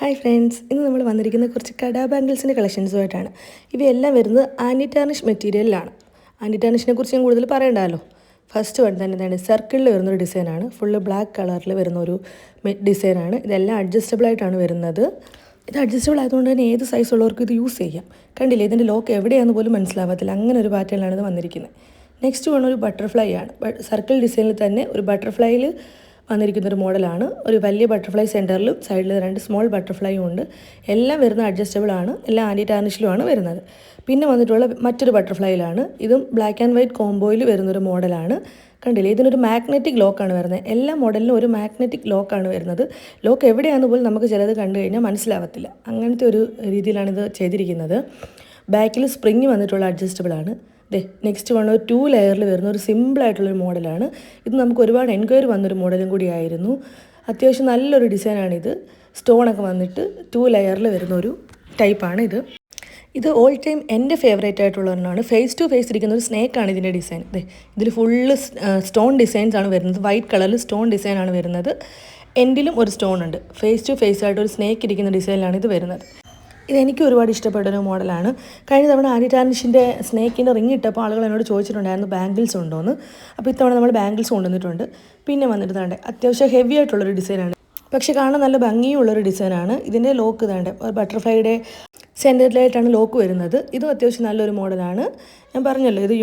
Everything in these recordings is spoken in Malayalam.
ഹായ് ഫ്രണ്ട്സ്, ഇന്ന് നമ്മൾ വന്നിരിക്കുന്ന കുറച്ച് കടാ ബാംഗിൾസിൻ്റെ കളക്ഷൻസുമായിട്ടാണ്. ഇവയെല്ലാം വരുന്നത് ആൻറ്റി ടാർണിഷ് മെറ്റീരിയലിലാണ്. ആൻറ്റി ടാർണിഷിനെ കുറിച്ച് ഞാൻ കൂടുതൽ പറയണ്ടല്ലോ. ഫസ്റ്റ് വൺ തന്നെ എന്താണ് സർക്കിളിൽ വരുന്നൊരു ഡിസൈനാണ്. ഫുള്ള് ബ്ലാക്ക് കളറിൽ വരുന്നൊരു ഡിസൈനാണ്. ഇതെല്ലാം അഡ്ജസ്റ്റബിൾ ആയിട്ടാണ് വരുന്നത്. ഇത് അഡ്ജസ്റ്റബിൾ ആയതുകൊണ്ട് തന്നെ ഏത് സൈസ് ഉള്ളവർക്കും ഇത് യൂസ് ചെയ്യാം. കണ്ടില്ലേ, ഇതിൻ്റെ ലോക്ക് എവിടെയാണെന്ന് പോലും മനസ്സിലാവത്തില്ല. അങ്ങനെ ഒരു പാറ്റേണിലാണ് ഇത് വന്നിരിക്കുന്നത്. നെക്സ്റ്റ് വൺ ഒരു ബട്ടർഫ്ലൈ ആണ്. സർക്കിൾ ഡിസൈനിൽ തന്നെ ഒരു ബട്ടർഫ്ലൈയിൽ വന്നിരിക്കുന്നൊരു മോഡലാണ്. ഒരു വലിയ ബട്ടർഫ്ലൈ സെൻറ്ററിലും സൈഡിൽ 2 സ്മോൾ ബട്ടർഫ്ലൈയും ഉണ്ട്. എല്ലാം വരുന്ന അഡ്ജസ്റ്റബിൾ ആണ്. എല്ലാം ആൻറ്റി ടാർണിഷിലുമാണ് വരുന്നത്. പിന്നെ വന്നിട്ടുള്ള മറ്റൊരു ബട്ടർഫ്ലൈയിലാണ്. ഇതും ബ്ലാക്ക് ആൻഡ് വൈറ്റ് കോംബോയിൽ വരുന്നൊരു മോഡലാണ്. കണ്ടില്ലേ, ഇതിനൊരു മാഗ്നറ്റിക് ലോക്കാണ് വരുന്നത്. എല്ലാ മോഡലിനും ഒരു മാഗ്നറ്റിക് ലോക്കാണ് വരുന്നത്. ലോക്ക് എവിടെയാണെന്ന് പോലും നമുക്ക് ചിലത് കണ്ടു കഴിഞ്ഞാൽ മനസ്സിലാവത്തില്ല. അങ്ങനത്തെ ഒരു രീതിയിലാണിത് ചെയ്തിരിക്കുന്നത്. ബാക്കിൽ സ്പ്രിങ് വന്നിട്ടുള്ള അഡ്ജസ്റ്റബിൾ ആണ്. നെക്സ്റ്റ് വൺ ഒരു 2 ലെയറിൽ വരുന്ന ഒരു സിമ്പിളായിട്ടുള്ളൊരു മോഡലാണ്. ഇത് നമുക്ക് ഒരുപാട് എൻക്വയറി വന്നൊരു മോഡലും കൂടിയായിരുന്നു. അത്യാവശ്യം നല്ലൊരു ഡിസൈനാണിത്. സ്റ്റോണൊക്കെ വന്നിട്ട് 2 ലെയറിൽ വരുന്ന ഒരു ടൈപ്പാണ് ഇത്. ഇത് ഓൾ ടൈം എൻ്റെ ഫേവറേറ്റ് ആയിട്ടുള്ള ഒരെണ്ണമാണ്. ഫേസ് ടു ഫേസ് ഇരിക്കുന്ന ഒരു സ്നേക്കാണ് ഇതിൻ്റെ ഡിസൈൻ. ഇതിൽ ഫുള്ള് സ്റ്റോൺ ഡിസൈൻസ് ആണ് വരുന്നത്. വൈറ്റ് കളറിൽ സ്റ്റോൺ ഡിസൈനാണ് വരുന്നത്. എൻഡിലും ഒരു സ്റ്റോൺ ഉണ്ട്. ഫേസ് ടു ഫേസ് ആയിട്ട് ഒരു സ്നേക്ക് ഇരിക്കുന്ന ഡിസൈനിലാണ് ഇത് വരുന്നത്. ഇതെനിക്ക് ഒരുപാട് ഇഷ്ടപ്പെട്ടൊരു മോഡലാണ്. കഴിഞ്ഞ തവണ ആൻറ്റി ടാർണിഷിൻ്റെ സ്നേക്കിൻ്റെ റിങ് ഇട്ടപ്പോൾ ആളുകൾ എന്നോട് ചോദിച്ചിട്ടുണ്ടായിരുന്നു ബാംഗിൾസ് ഉണ്ടോയെന്ന്. അപ്പോൾ ഇത്തവണ നമ്മൾ ബാംഗിൾസ് കൊണ്ടുവന്നിട്ടുണ്ട്. പിന്നെ വന്നിട്ട് താണ്ടെ അത്യാവശ്യം ഹെവി ആയിട്ടുള്ളൊരു ഡിസൈനാണ്. പക്ഷേ കാണാൻ നല്ല ഭംഗിയുള്ളൊരു ഡിസൈനാണ്. ഇതിൻ്റെ ലോക്ക് താണ്ടെ ഒരു ബട്ടർഫ്ലൈയുടെ സെൻറ്ററിലായിട്ടാണ് ലോക്ക് വരുന്നത്. ഇതും അത്യാവശ്യം നല്ലൊരു മോഡലാണ്. ഞാൻ പറഞ്ഞല്ലോ, ഇത്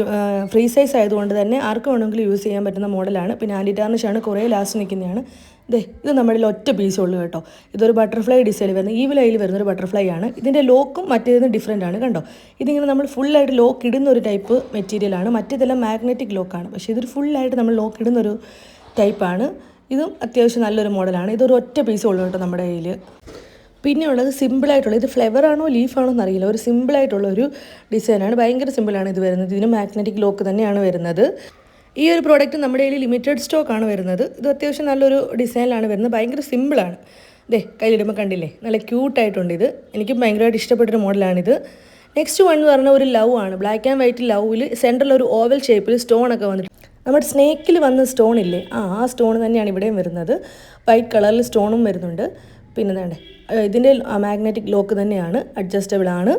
ഫ്രീ സൈസ് ആയതുകൊണ്ട് തന്നെ ആർക്കും വേണമെങ്കിലും യൂസ് ചെയ്യാൻ പറ്റുന്ന മോഡലാണ്. പിന്നെ ആൻറ്റി ടാർണിഷാണ്, കുറേ ലാസ്റ്റ് നിൽക്കുന്നതാണ്. ഇത് നമ്മുടെ ഒറ്റ പീസേ ഉള്ളൂ കേട്ടോ. ഇതൊരു ബട്ടർഫ്ലൈ ഡിസൈൻ വരുന്നത്, ഈ വിലയിൽ വരുന്നൊരു ബട്ടർഫ്ലൈ ആണ്. ഇതിൻ്റെ ലോക്കും മറ്റേതിന് ഡിഫറെൻ്റ് ആണ്. കണ്ടോ, ഇതിങ്ങനെ നമ്മൾ ഫുള്ളായിട്ട് ലോക്ക് ഇടുന്ന ഒരു ടൈപ്പ് മെറ്റീരിയലാണ്. മറ്റേതെല്ലാം മാഗ്നറ്റിക് ലോക്കാണ്. പക്ഷേ ഇതൊരു ഫുള്ളായിട്ട് നമ്മൾ ലോക്ക് ഇടുന്നൊരു ടൈപ്പാണ്. ഇതും അത്യാവശ്യം നല്ലൊരു മോഡലാണ്. ഇതൊരു ഒറ്റ പീസേ ഉള്ളൂ കേട്ടോ നമ്മുടെ കയ്യിൽ. പിന്നെ ഉള്ളത് സിമ്പിളായിട്ടുള്ള, ഇത് ഫ്ലവറാണോ ലീഫാണോ എന്നറിയില്ല, ഒരു സിമ്പിളായിട്ടുള്ളൊരു ഡിസൈനാണ്. ഭയങ്കര സിമ്പിളാണ് ഇത് വരുന്നത്. ഇതിന് മാഗ്നറ്റിക് ലോക്ക് തന്നെയാണ് വരുന്നത്. ഈ ഒരു പ്രോഡക്റ്റ് നമ്മുടെ കയ്യിൽ ലിമിറ്റഡ് സ്റ്റോക്കാണ് വരുന്നത്. ഇത് അത്യാവശ്യം നല്ലൊരു ഡിസൈനിലാണ് വരുന്നത്. ഭയങ്കര സിമ്പിളാണ്. കയ്യിലിടുമ്പോൾ കണ്ടില്ലേ, നല്ല ക്യൂട്ടായിട്ടുണ്ട്. ഇത് എനിക്ക് ഭയങ്കരമായിട്ട് ഇഷ്ടപ്പെട്ടൊരു മോഡലാണിത്. നെക്സ്റ്റ് വൺ എന്ന് പറഞ്ഞാൽ ഒരു ലവ് ആണ്. ബ്ലാക്ക് ആൻഡ് വൈറ്റ് ലവിൽ സെൻറ്ററിൽ ഒരു ഓവൽ ഷേപ്പിൽ സ്റ്റോണൊക്കെ വന്നിട്ട് നമ്മുടെ സ്നേക്കിൽ വന്ന സ്റ്റോൺ ഇല്ലേ, ആ സ്റ്റോൺ തന്നെയാണ് ഇവിടെയും വരുന്നത്. വൈറ്റ് കളറിൽ സ്റ്റോണും വരുന്നുണ്ട്. പിന്നെ വേണ്ടേ, ഇതിൻ്റെ മാഗ്നറ്റിക് ലോക്ക് തന്നെയാണ്, അഡ്ജസ്റ്റബിൾ ആണ്.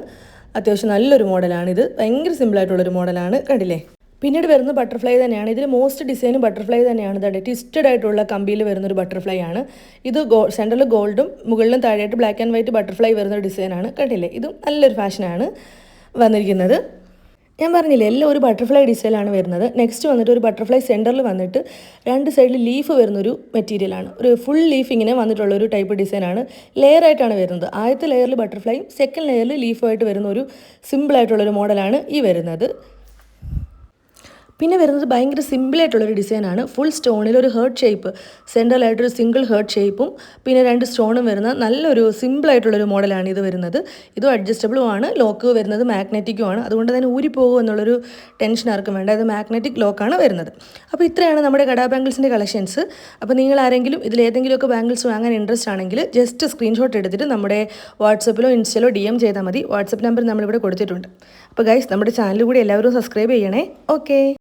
അത്യാവശ്യം നല്ലൊരു മോഡലാണിത്. ഭയങ്കര സിമ്പിളായിട്ടുള്ളൊരു മോഡലാണ്. കണ്ടില്ലേ. പിന്നീട് വരുന്ന ബട്ടർഫ്ലൈ തന്നെയാണ്. ഇതിൽ മോസ്റ്റ് ഡിസൈനും ബട്ടർഫ്ലൈ തന്നെയാണ്. ട്വിസ്റ്റഡ് ആയിട്ടുള്ള കമ്പിയിൽ വരുന്നൊരു ബട്ടർഫ്ലൈ ആണ്. ഇത് സെൻറ്ററിൽ ഗോൾഡും മുകളിലും താഴെയായിട്ട് ബ്ലാക്ക് ആൻഡ് വൈറ്റ് ബട്ടർഫ്ലൈ വരുന്നൊരു ഡിസൈനാണ്. കണ്ടില്ലേ, ഇതും നല്ലൊരു ഫാഷനാണ് വന്നിരിക്കുന്നത്. ഞാൻ പറഞ്ഞില്ലേ, എല്ലാം ഒരു ബട്ടർഫ്ലൈ ഡിസൈനാണ് വരുന്നത്. നെക്സ്റ്റ് വന്നിട്ട് ഒരു ബട്ടർഫ്ലൈ സെൻറ്ററിൽ വന്നിട്ട് 2 സൈഡിൽ ലീഫ് വരുന്നൊരു മെറ്റീരിയലാണ്. ഒരു ഫുൾ ലീഫ് ഇങ്ങനെ വന്നിട്ടുള്ളൊരു ടൈപ്പ് ഡിസൈനാണ്. ലെയറായിട്ടാണ് വരുന്നത്. ആദ്യത്തെ ലെയറിൽ ബട്ടർഫ്ലൈയും സെക്കൻഡ് ലെയറിൽ ലീഫുമായിട്ട് വരുന്ന ഒരു സിമ്പിളായിട്ടുള്ളൊരു മോഡലാണ് ഈ വരുന്നത്. പിന്നെ വരുന്നത് ഭയങ്കര സിമ്പിളായിട്ടുള്ളൊരു ഡിസൈനാണ്. ഫുൾ സ്റ്റോണിൽ ഒരു ഹേർട്ട് ഷേപ്പ്, സെൻട്രലായിട്ടൊരു സിംഗിൾ ഹേർട്ട് ഷേപ്പും പിന്നെ 2 സ്റ്റോണും വരുന്ന നല്ലൊരു സിമ്പിളായിട്ടുള്ളൊരു മോഡലാണ് ഇത് വരുന്നത്. ഇതും അഡ്ജസ്റ്റബിളും ആണ്. ലോക്ക് വരുന്നത് മാഗ്നറ്റിക്കും ആണ്. അതുകൊണ്ട് തന്നെ ഊരിപ്പോകും എന്നുള്ളൊരു ടെൻഷൻ ആർക്കും വേണ്ട. ഇത് മാഗ്നറ്റിക് ലോക്കാണ് വരുന്നത്. അപ്പോൾ ഇത്രയാണ് നമ്മുടെ കടാ ബാംഗിൾസിൻ്റെ കളക്ഷൻസ്. അപ്പോൾ നിങ്ങൾ ആരെങ്കിലും ഇതിലേതെങ്കിലുമൊക്കെ ബാംഗിൾസ് വാങ്ങാൻ ഇൻട്രസ്റ്റ് ആണെങ്കിൽ ജസ്റ്റ് സ്ക്രീൻഷോട്ട് എടുത്തിട്ട് നമ്മുടെ വാട്സപ്പിലോ ഇൻസ്റ്റയിലോ DM ചെയ്താൽ മതി. വാട്സപ്പ് നമ്പർ നമ്മളിവിടെ കൊടുത്തിട്ടുണ്ട്. അപ്പോൾ ഗൈസ്, നമ്മുടെ ചാനൽ കൂടി എല്ലാവരും സബ്സ്ക്രൈബ് ചെയ്യണേ. ഓക്കെ.